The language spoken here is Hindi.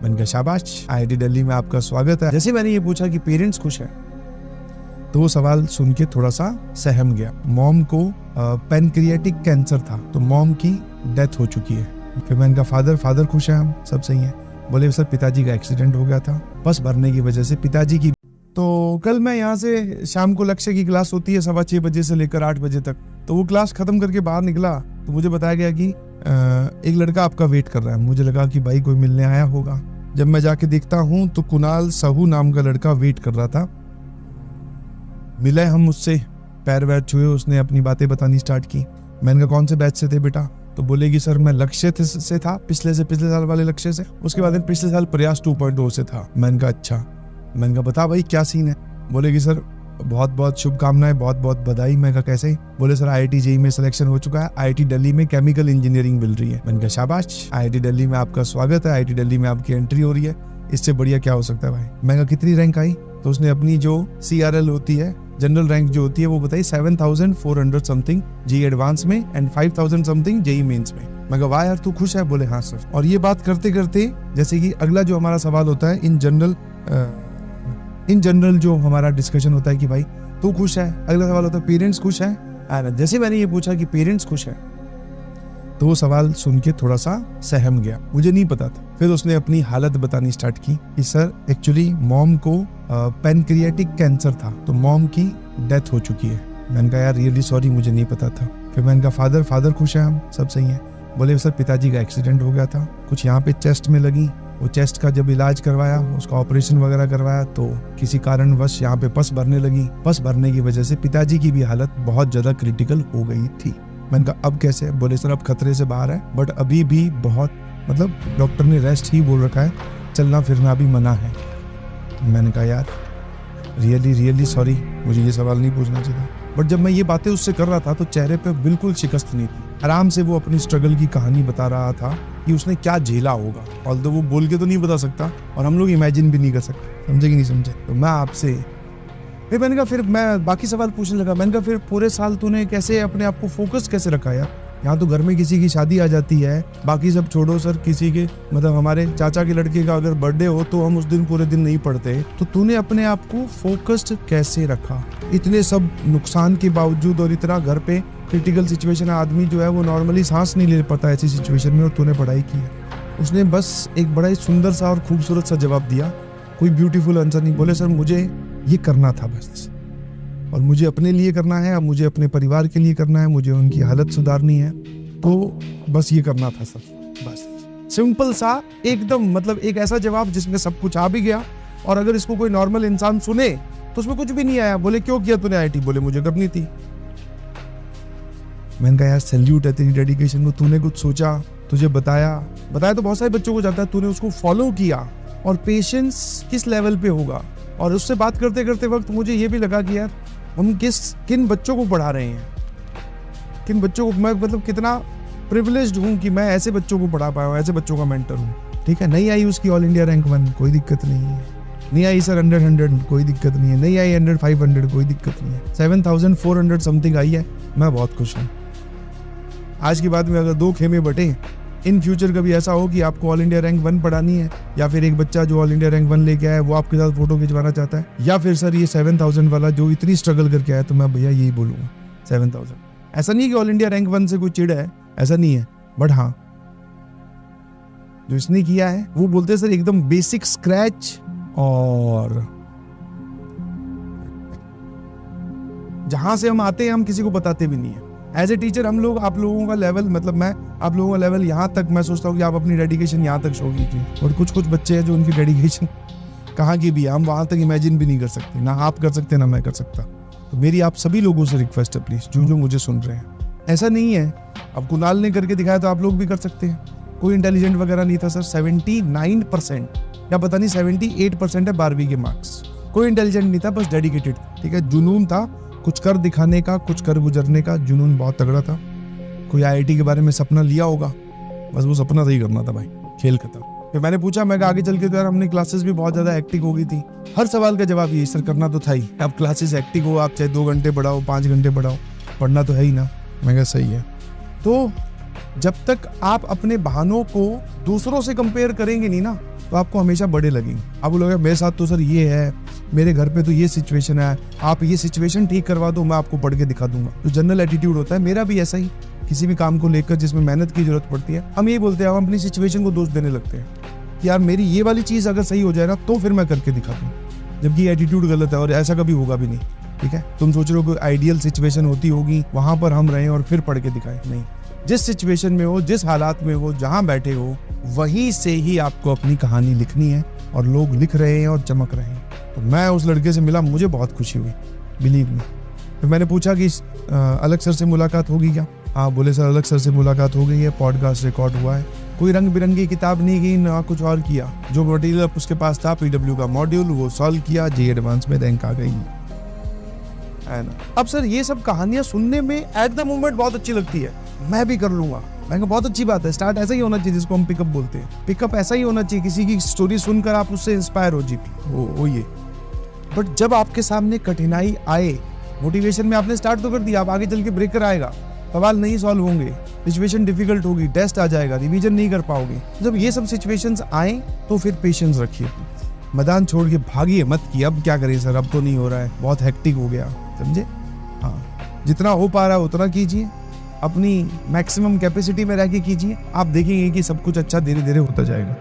मैंने कहा शाबाश, IIT दिल्ली में आपका स्वागत है। जैसे मैंने ये पूछा कि पेरेंट्स खुश हैं, तो वो सवाल सुन के थोड़ा सा सहम गया। मॉम को पैनक्रियाटिक कैंसर था, तो मॉम की डेथ हो चुकी है। फिर मैंने कहा फादर खुश है, हम सब सही है। बोले सर पिताजी का एक्सीडेंट हो गया था, बस भरने की वजह से पिताजी की। तो कल मैं यहाँ से शाम को लक्ष्य की क्लास होती है 6:15 बजे से लेकर 8 बजे तक, तो वो क्लास खत्म करके बाहर निकला तो मुझे बताया गया कि एक लड़का आपका वेट कर रहा है। मुझे लगा कि भाई कोई मिलने आया होगा। जब मैं जाके देखता हूँ तो कुणाल साहू नाम का लड़का वेट कर रहा था। मिले हम उससे, पैर वैर छुए, उसने अपनी बातें बतानी स्टार्ट की। मैंने कहा कौन से बैच से थे बेटा? तो बोलेगी सर मैं लक्ष्य से था, पिछले साल वाले लक्ष्य से। उसके बाद पिछले साल प्रयास 2.0 से था। मैंने कहा अच्छा। मैंने कहा बता भाई क्या सीन है? बोलेगी सर बहुत बहुत शुभकामनाएं, बहुत बहुत बधाई। मैं कहा कैसे? बोले सर IIT JEE में सिलेक्शन हो चुका है, IIT दिल्ली में केमिकल इंजीनियरिंग मिल रही है। मैंने कहा शाबाश, IIT दिल्ली में आपका स्वागत है, IIT दिल्ली में आपकी एंट्री हो रही है, इससे बढ़िया क्या हो सकता है भाई? मैं कहा कितनी रैंक आई? तो उसने अपनी जो CRL होती है, जनरल रैंक जो होती है, वो बताई 7400 समथिंग JEE एडवांस में एंड 5000 समथिंग JEE मेंस में। मैं कहा वाह यार तू खुश है? बोले हाँ सर। और ये बात करते करते जैसे कि अगला जो हमारा सवाल होता है इन जनरल जो हमारा डिस्कशन होता है कि भाई तू खुश है, अगला सवाल होता है पेरेंट्स खुश हैं। जैसे मैंने ये पूछा कि पेरेंट्स खुश हैं, तो वो सवाल सुन के थोड़ा सा सहम गया। मुझे नहीं पता था। फिर उसने अपनी हालत बतानी स्टार्ट की कि सर एक्चुअली मॉम को पैनक्रियाटिक कैंसर था, तो मॉम की डेथ हो चुकी है। मैंने कहा यार रियली सॉरी, मुझे नहीं पता था। फिर मैंने कहा फादर खुश है, हम सब सही है। बोले सर पिताजी का एक्सीडेंट हो गया था, कुछ यहाँ पे चेस्ट में लगी, वो चेस्ट का जब इलाज करवाया, उसका ऑपरेशन वगैरह करवाया, तो किसी कारणवश यहाँ पे पस भरने लगी। पस भरने की वजह से पिताजी की भी हालत बहुत ज्यादा क्रिटिकल हो गई थी। मैंने कहा अब कैसे? बोले सर अब खतरे से बाहर है, बट अभी भी बहुत डॉक्टर ने रेस्ट ही बोल रखा है, चलना फिरना भी मना है। मैंने कहा यार रियली सॉरी, मुझे ये सवाल नहीं पूछना चाहिए। बट जब मैं ये बातें उससे कर रहा था तो चेहरे पे बिल्कुल शिकस्त नहीं थी। आराम से वो अपनी स्ट्रगल की कहानी बता रहा था कि उसने क्या झेला होगा। ऑल्दो वो बोल के तो नहीं बता सकता और हम लोग इमेजिन भी नहीं कर सकते, समझे कि नहीं समझे? तो मैं आपसे फिर मैंने कहा, फिर मैं बाकी सवाल पूछने लगा। मैंने कहा फिर पूरे साल तूने कैसे अपने आप को फोकस कैसे रखा यार? यहाँ तो घर में किसी की शादी आ जाती है, बाकी सब छोड़ो सर, किसी के हमारे चाचा के लड़के का अगर बर्थडे हो तो हम उस दिन पूरे दिन नहीं पढ़ते। तो तूने अपने आप को फोकस्ड कैसे रखा इतने सब नुकसान के बावजूद? और इतना घर पे क्रिटिकल सिचुएशन है, आदमी जो है वो नॉर्मली सांस नहीं ले पाता ऐसी सिचुएशन में, और तूने पढ़ाई की है। उसने बस एक बड़ा ही सुंदर सा और खूबसूरत सा जवाब दिया, कोई ब्यूटीफुल आंसर नहीं। बोले सर मुझे ये करना था बस, और मुझे अपने लिए करना है, अब मुझे अपने परिवार के लिए करना है, मुझे उनकी हालत सुधारनी है, तो बस ये करना था सर। बस सिंपल सा एकदम, एक ऐसा जवाब जिसमें सब कुछ आ भी गया। और अगर इसको कोई नॉर्मल इंसान सुने तो उसमें कुछ भी नहीं आया। बोले क्यों किया तूने IIT? बोले मुझे करनी थी। मैंने कहा यार सैल्यूट है तेरी डेडिकेशन को, तूने कुछ सोचा, तुझे बताया तो बहुत सारे बच्चों को जाता है, तूने उसको फॉलो किया। और पेशेंस किस लेवल पे होगा। और उससे बात करते करते वक्त मुझे ये भी लगा कि यार हम किन बच्चों को पढ़ा रहे हैं, किन बच्चों को मैं कितना प्रिविलेज्ड हूँ कि मैं ऐसे बच्चों को पढ़ा पाया हूँ, ऐसे बच्चों का मेंटर हूँ। ठीक है, नहीं आई उसकी ऑल इंडिया रैंक 1, कोई दिक्कत नहीं है। नहीं आई सर 100 कोई दिक्कत नहीं है। नहीं आई 100-500 कोई दिक्कत नहीं है। 7400 समथिंग आई है, मैं बहुत खुश हूँ। आज की बात में अगर 2 खेमे बटे, इन फ्यूचर कभी ऐसा हो कि आपको ऑल इंडिया रैंक 1 पढ़ानी है, या फिर एक बच्चा जो ऑल इंडिया रैंक 1 लेके आया है वो आपके साथ फोटो खिंचवाना चाहता है, या फिर सर ये 7000 वाला जो इतनी स्ट्रगल करके आया, तो मैं भैया यही बोलूँगा 7000। ऐसा नहीं कि ऑल इंडिया रैंक 1 से कोई चिड़ है, ऐसा नहीं है, बट हाँ जो इसने किया है वो बोलते हैं सर एकदम बेसिक स्क्रैच, और जहां से हम आते हैं हम किसी को बताते भी नहीं है। एज ए टीचर हम लोग आप लोगों का लेवल, मैं आप लोगों का लेवल यहाँ तक मैं सोचता हूँ कि आप अपनी डेडिकेशन यहाँ तक शो कीजिए। और कुछ बच्चे हैं जो उनकी डेडिकेशन कहाँ की भी है, हम वहां तक इमेजिन भी नहीं कर सकते, ना आप कर सकते ना मैं कर सकता। तो मेरी आप सभी लोगों से रिक्वेस्ट है प्लीज, जो मुझे सुन रहे हैं, ऐसा नहीं है अब कुणाल ने करके दिखाया तो आप लोग भी कर सकते हैं। कोई इंटेलिजेंट वगैरह नहीं था सर, 79% या पता नहीं 78% है 12वीं के मार्क्स। कोई इंटेलिजेंट नहीं था, बस डेडिकेटेड, ठीक है, जुनून था कुछ कर दिखाने का, कुछ कर गुजरने का, जुनून बहुत तगड़ा था। कोई IIT के बारे में सपना लिया होगा, बस वो सपना सही करना था भाई, खेल खत्म। फिर मैंने पूछा, मैं आगे चल के तो यार हमने क्लासेस भी बहुत ज्यादा हेक्टिक हो गई थी। हर सवाल का जवाब यही सर, करना तो था ही। अब क्लासेस हेक्टिक हो, आप चाहे 2 घंटे पढ़ाओ 5 घंटे पढ़ाओ, पढ़ना तो है ही ना। मैं कहा सही है। तो जब तक आप अपने बहानों को दूसरों से कंपेयर करेंगे नहीं ना, तो आपको हमेशा बड़े लगेंगे। आप बोलोगे मेरे साथ तो सर ये है, मेरे घर पे तो ये सिचुएशन है, आप ये सिचुएशन ठीक करवा दो, मैं आपको पढ़ के दिखा दूंगा। तो जनरल एटीट्यूड होता है, मेरा भी ऐसा ही। किसी भी काम को लेकर जिसमें मेहनत की जरूरत पड़ती है, हम यही बोलते हैं, हम अपनी सिचुएशन को दोष देने लगते हैं कि यार मेरी ये वाली चीज अगर सही हो जाए ना तो फिर मैं करके दिखा दूँ, जबकि एटीट्यूड गलत है और ऐसा कभी होगा भी नहीं। ठीक है, तुम सोच रहे हो कोई आइडियल सिचुएशन होती होगी, वहां पर हम रहें और फिर पढ़ के दिखाएं, नहीं। जिस सिचुएशन में हो, जिस हालात में हो, जहां बैठे हो, वहीं से ही आपको अपनी कहानी लिखनी है और लोग लिख रहे हैं और चमक रहे हैं। तो मैं उस लड़के से मिला, मुझे बहुत खुशी हुई, बिलीव मी। फिर मैंने पूछा कि अलग सर से मुलाकात होगी क्या? हाँ, बोले सर अलग सर से मुलाकात हो गई है, पॉडकास्ट रिकॉर्ड हुआ है। कोई रंग बिरंगी किताब नहीं की, ना कुछ और किया। जो मटेरियल उसके पास था, PW का मॉड्यूल, वो सॉल्व किया, JEE एडवांस में रैंक आ गई है ना। अब सर ये सब कहानियां सुनने में एट द मोमेंट बहुत अच्छी लगती है, मैं भी कर लूंगा। मैं कहा बहुत अच्छी बात है, स्टार्ट ऐसा ही होना चाहिए जिसको हम पिकअप बोलते हैं। पिकअप ऐसा ही होना चाहिए, किसी की स्टोरी सुनकर आप उससे इंस्पायर हो जी वो ये। बट जब आपके सामने कठिनाई आए, मोटिवेशन में आपने स्टार्ट तो कर दिया, आप आगे चल के ब्रेकर आएगा, सवाल नहीं सॉल्व होंगे, सिचुएशन डिफिकल्ट होगी, टेस्ट आ जाएगा, रिवीजन नहीं कर पाओगे। जब ये सब सिचुएशंस आए तो फिर पेशेंस रखिए, मैदान छोड़ के भागिए मत कि अब क्या करें सर, अब तो नहीं हो रहा है, बहुत हेक्टिक हो गया, समझे। हाँ, जितना हो पा रहा है उतना कीजिए, अपनी मैक्सिमम कैपेसिटी में रह के कीजिए, आप देखेंगे कि सब कुछ अच्छा धीरे धीरे होता जाएगा।